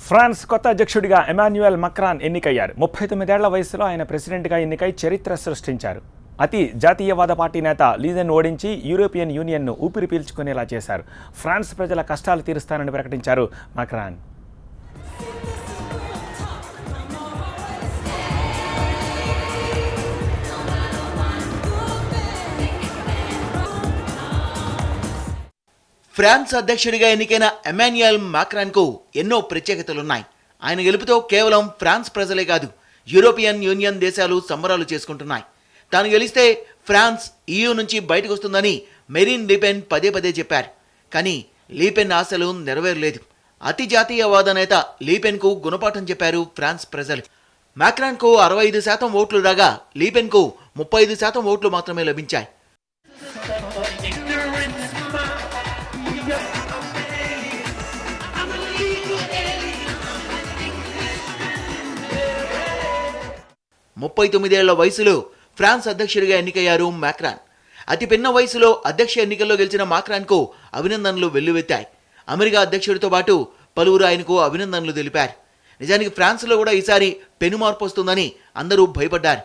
France కొత్త అధ్యక్షుడిగా Emmanuel Macron ఎన్నికయ్యారు. 39 ఏళ్ల వయసులో ఆయన ప్రెసిడెంట్గా ఎన్నికై చరిత్ర సృష్టించారు. అతి జాతీయవాద పార్టీ నేత లీజెన్ ఓడించి యూరోపియన్ యూనియన్ను ఊపిరి పీల్చుకునేలా చేశారు. ఫ్రాన్స్ ప్రజల కష్టాలు తీరుస్తానని ప్రకటించారు మక్రాన్. ఫ్రాన్స్ అధ్యక్షుడిగా ఎన్నికైన ఎమాన్యుయల్ మాక్రాన్ కు ఎన్నో ప్రత్యేకతలున్నాయి. ఆయన గెలుపుతో కేవలం ఫ్రాన్స్ ప్రజలే కాదు, యూరోపియన్ యూనియన్ దేశాలు సంబరాలు చేసుకుంటున్నాయి. తాను గెలిస్తే ఫ్రాన్స్ EU నుంచి బయటకు వస్తుందని మెరీన్ లీపెన్ పదే పదే చెప్పారు. కానీ లీపెన్ ఆశలు నెరవేరలేదు. అతి జాతీయవాద నేత లీపెన్ కు గుణపాఠం చెప్పారు ఫ్రాన్స్ ప్రజలు. మాక్రాన్ కు 65% ఓట్లు రాగా లీపెన్ కు 35% ఓట్లు మాత్రమే లభించాయి. ముప్పై 39 ఏళ్ల వయసులో ఫ్రాన్స్ అధ్యక్షుడిగా ఎన్నికయ్యారు మాక్రాన్. అతి పిన్న వయసులో అధ్యక్ష ఎన్నికల్లో గెలిచిన మాక్రాన్ కు అభినందనలు వెల్లువెత్తాయి. అమెరికా అధ్యక్షుడితో పాటు పలువురు ఆయనకు అభినందనలు తెలిపారు. నిజానికి ఫ్రాన్స్లో కూడా ఈసారి పెనుమార్పు వస్తుందని అందరూ భయపడ్డారు.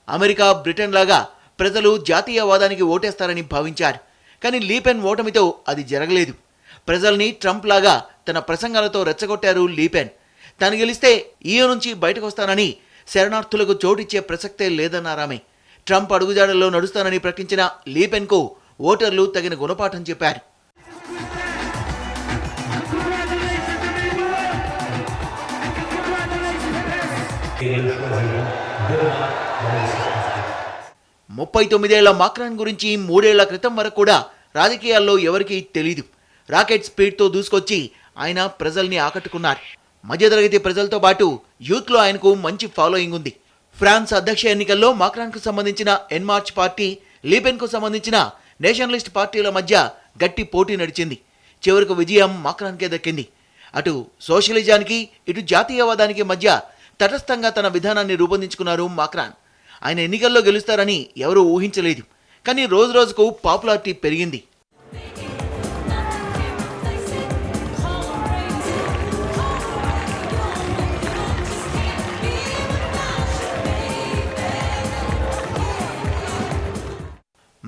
అమెరికా, బ్రిటన్ లాగా ప్రజలు జాతీయవాదానికి ఓటేస్తారని భావించారు. కానీ లీపెన్ ఓటమితో అది జరగలేదు. ప్రజల్ని ట్రంప్ లాగా తన ప్రసంగాలతో రెచ్చగొట్టారు లీపెన్. తాను గెలిస్తే EU నుంచి బయటకు వస్తానని, శరణార్థులకు చోటిచ్చే ప్రసక్తే లేదన్నారామె. ట్రంప్ అడుగుజాడల్లో నడుస్తానని ప్రకటించిన లీపెన్ కు ఓటర్లు తగిన గుణపాఠం చెప్పారు. ముప్పై 39 ఏళ్ల మాక్రాన్ గురించి 3 ఏళ్ల క్రితం వరకు కూడా రాజకీయాల్లో ఎవరికీ తెలీదు. రాకెట్ స్పీడ్తో దూసుకొచ్చి ఆయన ప్రజల్ని ఆకట్టుకున్నారు. మధ్యతరగతి ప్రజలతో పాటు యూత్లో ఆయనకు మంచి ఫాలోయింగ్ ఉంది. ఫ్రాన్స్ అధ్యక్ష ఎన్నికల్లో మాక్రాన్కు సంబంధించిన ఎన్ మార్చ్ పార్టీ, లీపెన్కు సంబంధించిన నేషనలిస్ట్ పార్టీల మధ్య గట్టి పోటీ నడిచింది. చివరకు విజయం మాక్రాన్కే దక్కింది. అటు సోషలిజానికి, ఇటు జాతీయవాదానికి మధ్య తటస్థంగా తన విధానాన్ని రూపొందించుకున్నారు మాక్రాన్. ఆయన ఎన్నికల్లో గెలుస్తారని ఎవరూ ఊహించలేదు. కానీ రోజు రోజుకు పాపులారిటీ పెరిగింది.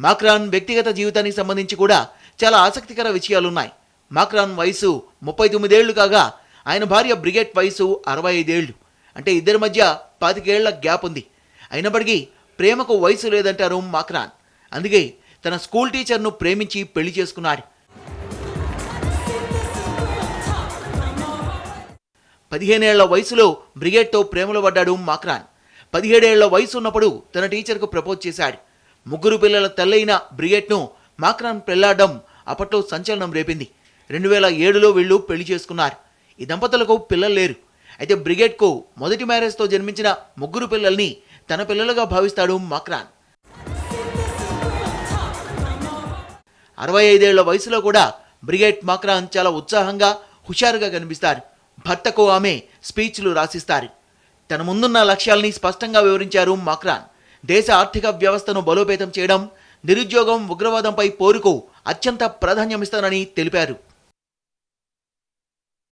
మాక్రాన్ వ్యక్తిగత జీవితానికి సంబంధించి కూడా చాలా ఆసక్తికర విషయాలున్నాయి. మాక్రాన్ వయసు 39 ఏళ్లు కాగా ఆయన భార్య బ్రిగెట్ వయసు 65 ఏళ్లు. అంటే ఇద్దరి మధ్య 25 ఏళ్ల గ్యాప్ ఉంది. అయినప్పటికీ ప్రేమకు వయసు లేదంటారు మాక్రాన్. అందుకే తన స్కూల్ టీచర్ను ప్రేమించి పెళ్లి చేసుకున్నాడు. 15 ఏళ్ల వయసులో బ్రిగెట్తో ప్రేమలో పడ్డాడు మాక్రాన్. 17 ఏళ్ల వయసు ఉన్నప్పుడు తన టీచర్కు ప్రపోజ్ చేశాడు. 3 పిల్లల తల్లైన బ్రిగెట్ను మాక్రాన్ పెళ్లాడడం అప్పట్లో సంచలనం రేపింది. 2007లో వీళ్ళు పెళ్లి చేసుకున్నారు. ఈ దంపతులకు పిల్లలు లేరు. అయితే బ్రిగెట్కు మొదటి మ్యారేజ్తో జన్మించిన 3 పిల్లల్ని తన పిల్లలుగా భావిస్తాడు మాక్రాన్. 65 ఏళ్ల వయసులో కూడా బ్రిగెట్, మాక్రాన్ చాలా ఉత్సాహంగా, హుషారుగా కనిపిస్తారు. భర్తకు ఆమె స్పీచ్లు రాసిస్తారు. తన ముందున్న లక్ష్యాల్ని స్పష్టంగా వివరించారు మాక్రాన్. దేశ ఆర్థిక వ్యవస్థను బలోపేతం చేయడం, నిరుద్యోగం, ఉగ్రవాదంపై పోరుకు అత్యంత ప్రాధాన్యమిస్తానని తెలిపారు.